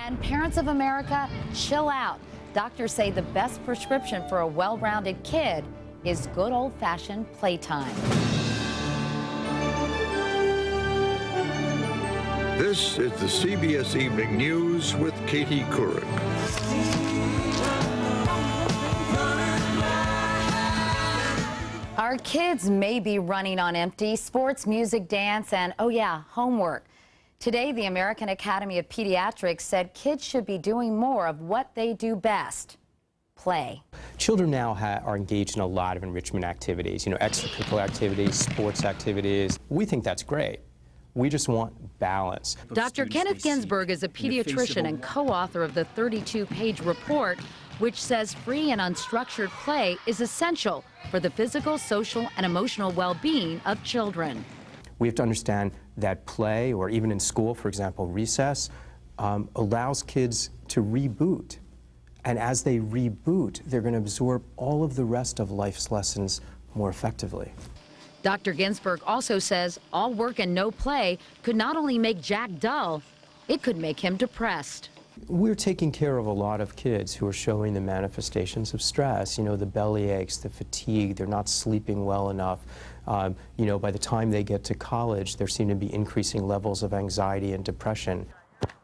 And parents of America, chill out. Doctors say the best prescription for a well-rounded kid is good old-fashioned playtime. This is the CBS Evening News with Katie Couric. Our kids may be running on empty. Sports, music, dance, and, oh yeah, homework. Today, the American Academy of Pediatrics said kids should be doing more of what they do best: play. Children now are engaged in a lot of enrichment activities, extracurricular activities, sports activities. We think that's great. We just want balance. Dr. Kenneth Ginsburg is a pediatrician and co-author of the 32-page report, which says free and unstructured play is essential for the physical, social, and emotional well-being of children. We have to understand that play, or even in school, for example, recess, allows kids to reboot. And as they reboot, they're going to absorb all of the rest of life's lessons more effectively. Dr. Ginsburg also says all work and no play could not only make Jack dull, it could make him depressed. We're taking care of a lot of kids who are showing the manifestations of stress, the belly aches, the fatigue, they're not sleeping well enough. By the time they get to college, there seem to be increasing levels of anxiety and depression.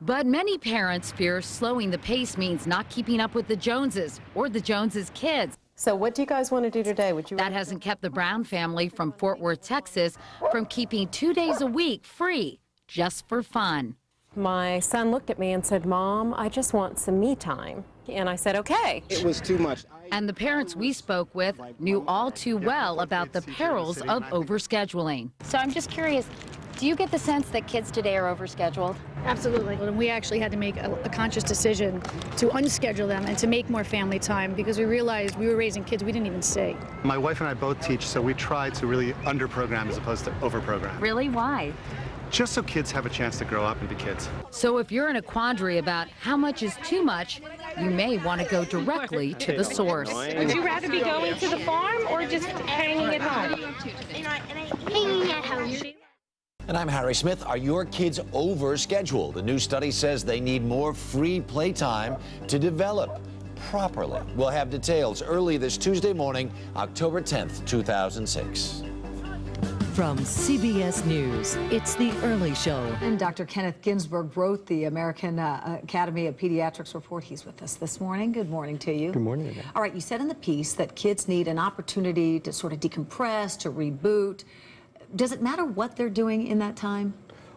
But many parents fear slowing the pace means not keeping up with the Joneses or the Joneses' kids. So what do you guys want to do today? That hasn't kept the Brown family from Fort Worth, Texas, from keeping 2 days a week free, just for fun. My son looked at me and said, "Mom, I just want some me time." And I said, okay. It was too much. And the parents we spoke with knew all too well about the perils of overscheduling. So I'm just curious, do you get the sense that kids today are overscheduled? Absolutely. And we actually had to make a conscious decision to unschedule them and to make more family time, because we realized we were raising kids we didn't even see. My wife and I both teach, so we try to really under-program as opposed to over-program. Really? Why? Just so kids have a chance to grow up and be kids. So if you're in a quandary about how much is too much, you may want to go directly to the source. Would you rather be going to the farm or just hanging at home? Hanging at home. And I'm Harry Smith. Are your kids overscheduled? A new study says they need more free playtime to develop properly. We'll have details early this Tuesday morning, October 10th, 2006. From CBS News, it's The Early Show. And Dr. Kenneth Ginsburg wrote the American Academy of Pediatrics report. He's with us this morning. Good morning to you. Good morning again. All right, you said in the piece that kids need an opportunity to sort of decompress, to reboot. Does it matter what they're doing in that time?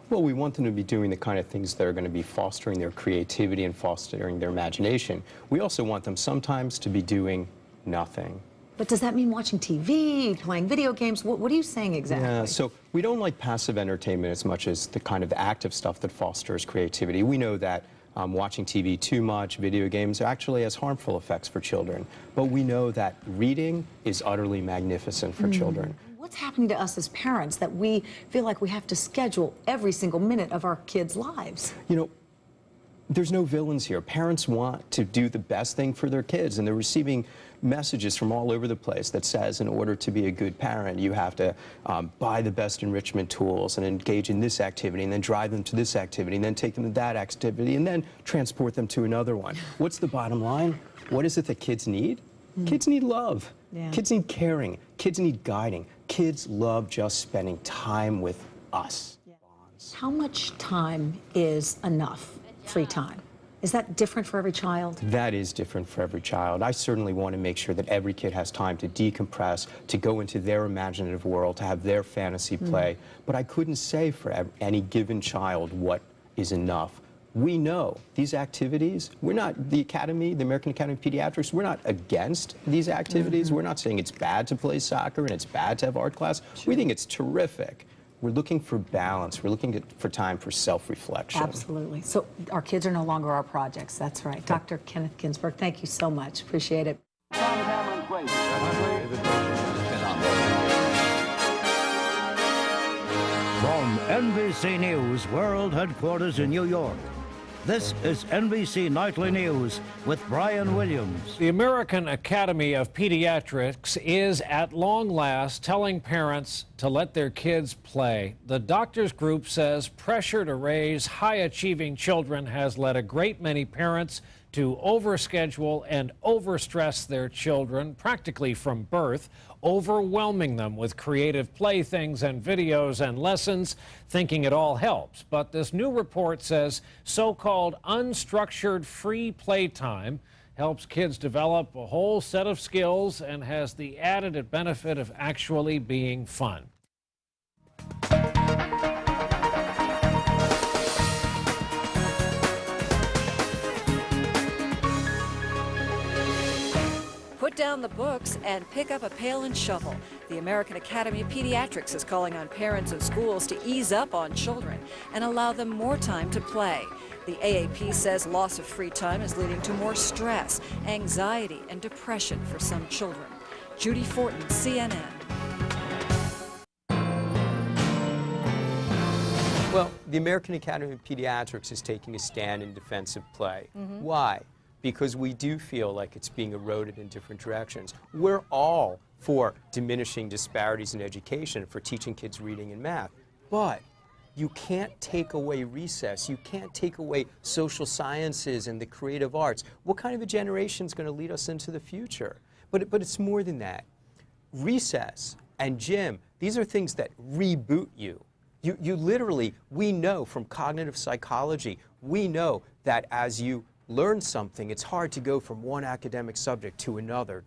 Well, we want them to be doing the kind of things that are going to be fostering their creativity and fostering their imagination. We also want them sometimes to be doing nothing. But does that mean watching TV, playing video games? What are you saying exactly? Yeah, so we don't like passive entertainment as much as the kind of active stuff that fosters creativity. We know that watching TV too much, video games, actually has harmful effects for children. But we know that reading is utterly magnificent for children. What's happening to us as parents that we feel like we have to schedule every single minute of our kids' lives? There's no villains here. Parents want to do the best thing for their kids, and they're receiving messages from all over the place that says in order to be a good parent, you have to buy the best enrichment tools and engage in this activity, and then drive them to this activity, and then take them to that activity, and then transport them to another one. What's the bottom line? What is it that kids need? Kids need love. Yeah. Kids need caring. Kids need guiding. Kids love just spending time with us. Yeah. How much time is enough? Free time. Is that different for every child? That is different for every child. I certainly want to make sure that every kid has time to decompress, to go into their imaginative world, to have their fantasy play. But I couldn't say for any given child what is enough. We know these activities, we're not, the Academy, the American Academy of Pediatrics, we're not against these activities. We're not saying it's bad to play soccer and it's bad to have art class. We think it's terrific. We're looking for balance. We're looking for time for self-reflection. Absolutely. So our kids are no longer our projects. That's right. Dr. Kenneth Ginsburg, thank you so much. Appreciate it. From NBC News World Headquarters in New York, This is NBC Nightly News with Brian Williams. The American Academy of Pediatrics is at long last telling parents to let their kids play. The doctors group says pressure to raise high-achieving children has led a great many parents to overschedule and overstress their children practically from birth, overwhelming them with creative playthings and videos and lessons, thinking it all helps. But this new report says so-called unstructured free playtime helps kids develop a whole set of skills and has the added benefit of actually being fun. Put down the books and pick up a pail and shovel. The American Academy of Pediatrics is calling on parents and schools to ease up on children and allow them more time to play. The AAP says loss of free time is leading to more stress, anxiety, and depression for some children. Judy Fortin, CNN. Well, the American Academy of Pediatrics is taking a stand in defense of play. Why? Because we do feel like it's being eroded in different directions. We're all for diminishing disparities in education, for teaching kids reading and math, but you can't take away recess. You can't take away social sciences and the creative arts. What kind of a generation is going to lead us into the future? But it's more than that. Recess and gym, these are things that reboot you. You literally, we know from cognitive psychology, we know that as you learn something, it's hard to go from one academic subject to another,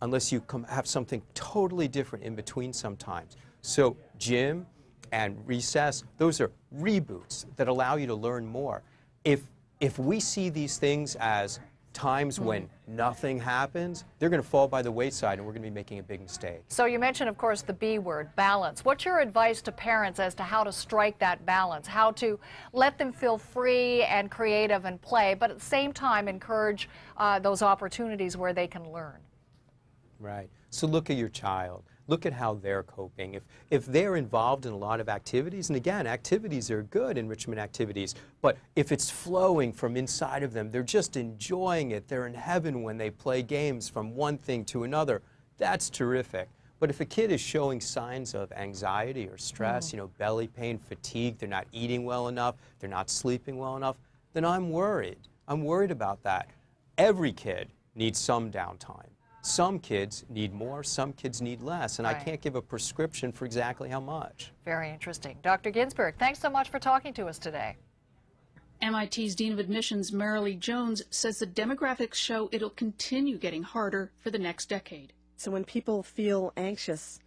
unless you have something totally different in between sometimes. So gym and recess, those are reboots that allow you to learn more. If we see these things as times when nothing happens, they're going to fall by the wayside and we're going to be making a big mistake. So you mentioned, of course, the B word, balance. What's your advice to parents as to how to strike that balance, how to let them feel free and creative and play, but at the same time encourage those opportunities where they can learn? Right. So look at your child. Look at how they're coping. If they're involved in a lot of activities, and again, activities are good, enrichment activities, but if it's flowing from inside of them, they're just enjoying it, they're in heaven when they play games from one thing to another, that's terrific. But if a kid is showing signs of anxiety or stress, belly pain, fatigue, they're not eating well enough, they're not sleeping well enough, then I'm worried. I'm worried about that. Every kid needs some downtime. Some kids need more, some kids need less, and I can't give a prescription for exactly how much. Very interesting. Dr. Ginsburg, thanks so much for talking to us today. MIT's Dean of Admissions, Marilee Jones, says the demographics show it'll continue getting harder for the next decade. So when people feel anxious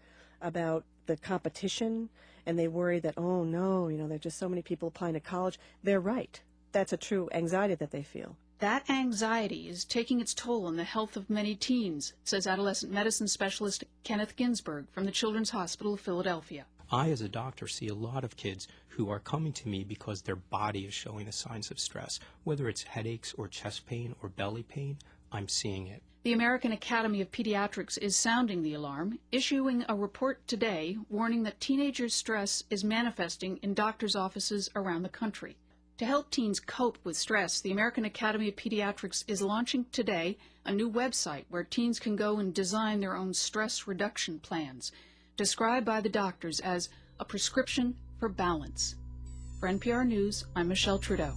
about the competition and they worry that, oh no, there are just so many people applying to college, they're right. That's a true anxiety that they feel. That anxiety is taking its toll on the health of many teens, says adolescent medicine specialist Kenneth Ginsburg from the Children's Hospital of Philadelphia. I, as a doctor, see a lot of kids who are coming to me because their body is showing the signs of stress. Whether it's headaches or chest pain or belly pain, I'm seeing it. The American Academy of Pediatrics is sounding the alarm, issuing a report today warning that teenagers' stress is manifesting in doctors' offices around the country. To help teens cope with stress, the American Academy of Pediatrics is launching today a new website where teens can go and design their own stress reduction plans, described by the doctors as a prescription for balance. For NPR News, I'm Michelle Trudeau.